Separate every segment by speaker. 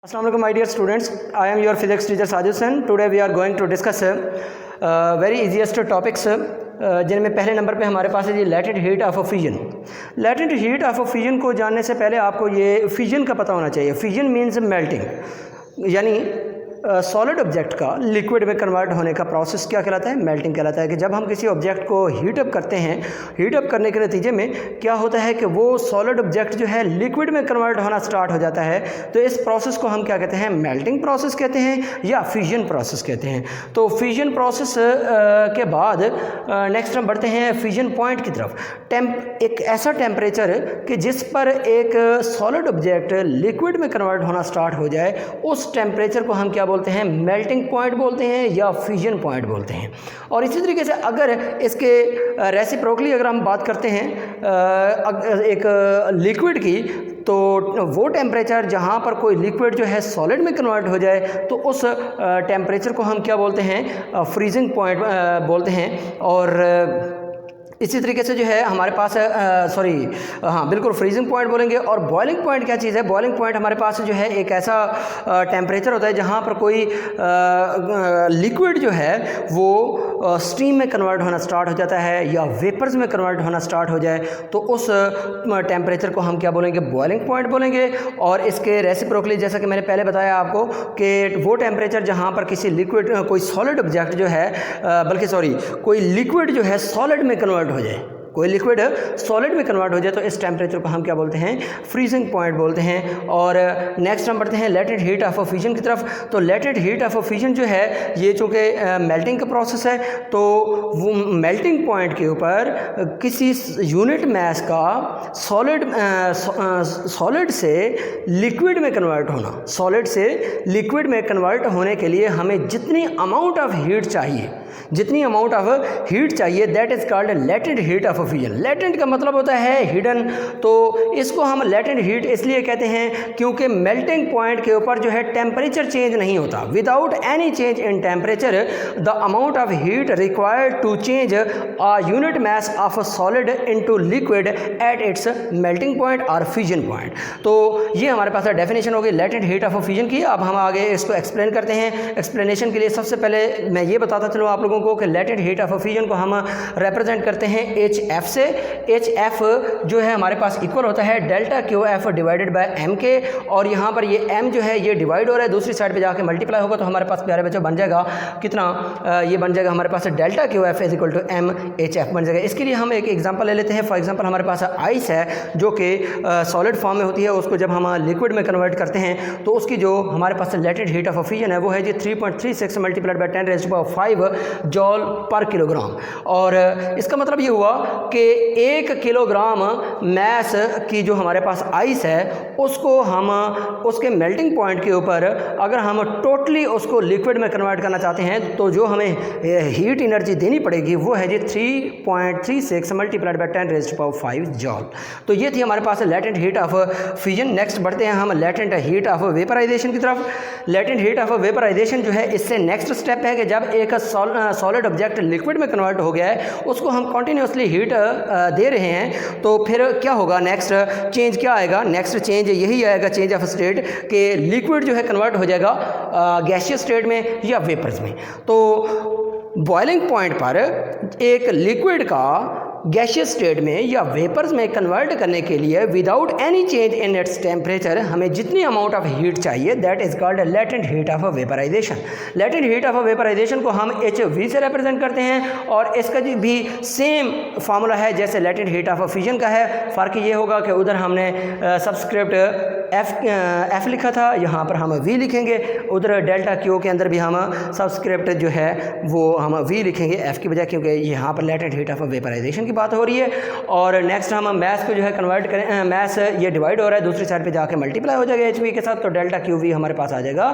Speaker 1: Assalamu alaikum my dear students, I am your physics teacher Sajid Sen. Today we are going to discuss very easiest topics जिनमें पहले number पे हमारे पास है जी latent heat of fusion. Latent heat of fusion को जानने से पहले आपको ये फिजन का पता होना चाहिए। फिजन मीन्स मेल्टिंग, यानी सॉलिड ऑब्जेक्ट का लिक्विड में कन्वर्ट होने का प्रोसेस क्या कहलाता है? मेल्टिंग कहलाता है। कि जब हम किसी ऑब्जेक्ट को हीट अप करते हैं, हीट अप करने के नतीजे में क्या होता है कि वो सॉलिड ऑब्जेक्ट जो है लिक्विड में कन्वर्ट होना स्टार्ट हो जाता है। तो इस प्रोसेस को हम क्या कहते हैं? मेल्टिंग प्रोसेस कहते हैं या फिजन प्रोसेस कहते हैं। तो फिजन प्रोसेस के बाद नेक्स्ट हम बढ़ते हैं फिजन पॉइंट की तरफ। एक ऐसा टेम्परेचर कि जिस पर एक सॉलिड ऑब्जेक्ट लिक्विड में कन्वर्ट होना स्टार्ट हो जाए, उस टेम्परेचर को हम क्या बोलते हैं? मेल्टिंग पॉइंट बोलते हैं या फिजन पॉइंट बोलते हैं। और इसी तरीके से अगर इसके रेसिप्रोकली अगर हम बात करते हैं एक लिक्विड की, तो वो टेम्परेचर जहाँ पर कोई लिक्विड जो है सॉलिड में कन्वर्ट हो जाए, तो उस टेम्परेचर को हम क्या बोलते हैं? फ्रीजिंग पॉइंट बोलते हैं। और इसी तरीके से जो है हमारे पास बिल्कुल फ्रीजिंग पॉइंट बोलेंगे। और बॉइलिंग पॉइंट क्या चीज़ है? बॉइलिंग पॉइंट हमारे पास जो है एक ऐसा टेम्परेचर होता है जहाँ पर कोई लिक्विड जो है वो स्टीम में कन्वर्ट होना स्टार्ट हो जाता है या वेपर्स में कन्वर्ट होना स्टार्ट हो जाए, तो उस टेम्परेचर को हम क्या बोलेंगे? बॉइलिंग पॉइंट बोलेंगे। और इसके रेसिप्रोकली जैसा कि मैंने पहले बताया आपको कि वो टेम्परेचर जहाँ पर किसी लिक्विड कोई सॉलिड ऑब्जेक्ट जो है कोई लिक्विड जो है सॉलिड में कन्वर्ट हो जाए, कोई लिक्विड सॉलिड में कन्वर्ट हो जाए, तो इस टेम्परेचर को हम क्या बोलते हैं? फ्रीजिंग पॉइंट बोलते हैं। और नेक्स्ट हम बढ़ते हैं लेटेंट हीट ऑफ फिजन की तरफ। तो लेटेंट हीट ऑफ फिजन जो है ये चूँकि मेल्टिंग का प्रोसेस है, तो वो मेल्टिंग पॉइंट के ऊपर किसी यूनिट मास का सॉलिड से लिक्विड में कन्वर्ट होना, सॉलिड से लिक्विड में कन्वर्ट होने के लिए हमें जितनी अमाउंट ऑफ हीट चाहिए that is called latent heat of fusion. Latent का मतलब होता है हिडन। तो इसको हम लेटेंट हीट इसलिए कहते हैं क्योंकि मेल्टिंग पॉइंट के ऊपर जो है टेम्परेचर चेंज नहीं होता। Without any change in temperature the amount of heat required to change a unit mass of a solid into liquid at its melting point और फिजन पॉइंट। तो ये हमारे पास डेफिनेशन होगी लेटेंट हीट ऑफ फिजन की। अब हम आगे इसको एक्सप्लेन करते हैं। एक्सप्लेनेशन के लिए सबसे पहले मैं ये बताता चलूँ आप लोगों को कि लेटेंट हीट ऑफ फिजन को हम रिप्रेजेंट करते हैं HF से। HF जो है हमारे पास इक्वल होता है delta QF divided by M के। और यहाँ पर ये M जो है ये डिवाइड हो रहा है, दूसरी साइड पे जाके मल्टीप्लाई होगा, तो हमारे पास प्यारे बच्चों बन जाएगा कितना? ये बन जाएगा हमारे पास delta QF is equal to M HF बन जाएगा। इसके लिए हम एक एग्जांपल ले लेते हैं। फॉर एग्जांपल हमारे पास आइस है जो कि सॉलिड फॉर्म में होती है, उसको जब हम लिक्विड में कन्वर्ट करते हैं तो उसकी जो हमारे पास लेटेंट हीट ऑफ फिजन है वो है जी 3.36 मल्टीप्लाइड बाय 10⁵ जॉल पर किलोग्राम। और इसका मतलब ये हुआ कि 1 किलोग्राम मैस की जो हमारे पास आइस है उसको हम उसके मेल्टिंग पॉइंट के ऊपर अगर हम टोटली उसको लिक्विड में कन्वर्ट करना चाहते हैं, तो जो हमें हीट एनर्जी देनी पड़ेगी वो है जी 3.36 मल्टीप्लाइड बाय 10⁵ जॉल। तो ये थी हमारे पास latent heat of fusion. Next बढ़ते हैं हम लेटेंट हीट ऑफ वेपराइजेशन की तरफ। लेटेंट हीट ऑफ वेपराइजेशन जो है इससे नेक्स्ट स्टेप है कि जब एक सॉलिड ऑब्जेक्ट लिक्विड में कन्वर्ट हो गया है, उसको हम कंटिन्यूसली हीट दे रहे हैं, तो फिर क्या होगा? नेक्स्ट चेंज क्या आएगा? नेक्स्ट चेंज यही आएगा, चेंज ऑफ स्टेट, कि लिक्विड जो है कन्वर्ट हो जाएगा गैसियस स्टेट में या वेपर्स में। तो बॉइलिंग पॉइंट पर एक लिक्विड का गैसियस स्टेट में या वेपर्स में कन्वर्ट करने के लिए without any change in its temperature हमें जितनी अमाउंट ऑफ हीट चाहिए that is called latent heat of vaporization. Latent heat of vaporization को हम HV से रिप्रेजेंट करते हैं। और इसका भी सेम फार्मूला है जैसे लेटेंट हीट ऑफ फिजन का है। फ़र्क ये होगा कि उधर हमने सबस्क्रिप्ट F लिखा था, यहाँ पर हम V लिखेंगे। उधर डेल्टा Q के अंदर भी हम सबस्क्रिप्ट जो है वो हम V लिखेंगे F की बजाय, क्योंकि यहाँ पर लेटेंट हीट ऑफ वेपराइजेशन की बात हो रही है। और नेक्स्ट हम मैस को जो है कन्वर्ट करें, मैस ये डिवाइड हो रहा है, दूसरी साइड पे जाके मल्टीप्लाई हो जाएगा HV के साथ, तो डेल्टा QV हमारे पास आ जाएगा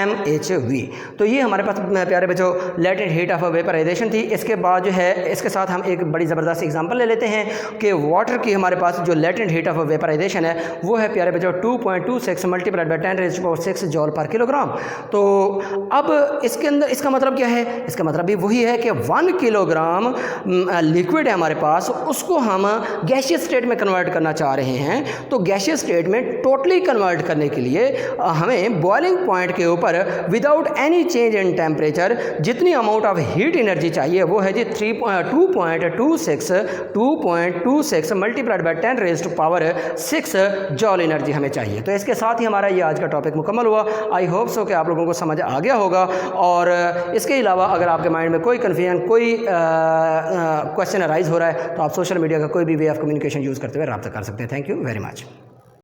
Speaker 1: MHV। तो ये हमारे पास प्यारे बच्चों लेटेंट हीट ऑफ वेपराइजेशन थी। इसके बाद जो है इसके साथ हम एक बड़ी ज़बरदस्त एग्जांपल ले लेते हैं कि वाटर की हमारे पास जो लेटेंट हीट ऑफ वेपराइजेशन है वो है प्यारे बच्चों 2.26 मल्टीप्लाइड बाय 10⁻⁶ जॉल पर किलोग्राम। तो अब इसके अंदर इसका मतलब क्या है? इसका मतलब भी वही है कि 1 किलोग्राम लिक्विड है हमारे पास, उसको हम गैसियस स्टेट में कन्वर्ट करना चाह रहे हैं। तो गैसियस स्टेट में टोटली कन्वर्ट करने के लिए हमें बॉइलिंग पॉइंट के ऊपर without any change in temperature जितनी अमाउंट ऑफ हीट एनर्जी चाहिए वो है जी 2.26 मल्टीप्लाइड बाय 10⁻⁶ जॉल एनर्जी हमें चाहिए। तो इसके साथ ही हमारा ये आज का टॉपिक मुकम्मल हुआ। आई होप सो कि आप लोगों को समझ आ गया होगा। और इसके अलावा अगर आपके माइंड में कोई कन्फ्यूजन, कोई क्वेश्चन अराइज हो रहा है तो आप सोशल मीडिया का कोई भी वे ऑफ कम्युनिकेशन यूज़ करते हुए रब्ता कर सकते हैं। Thank you very much.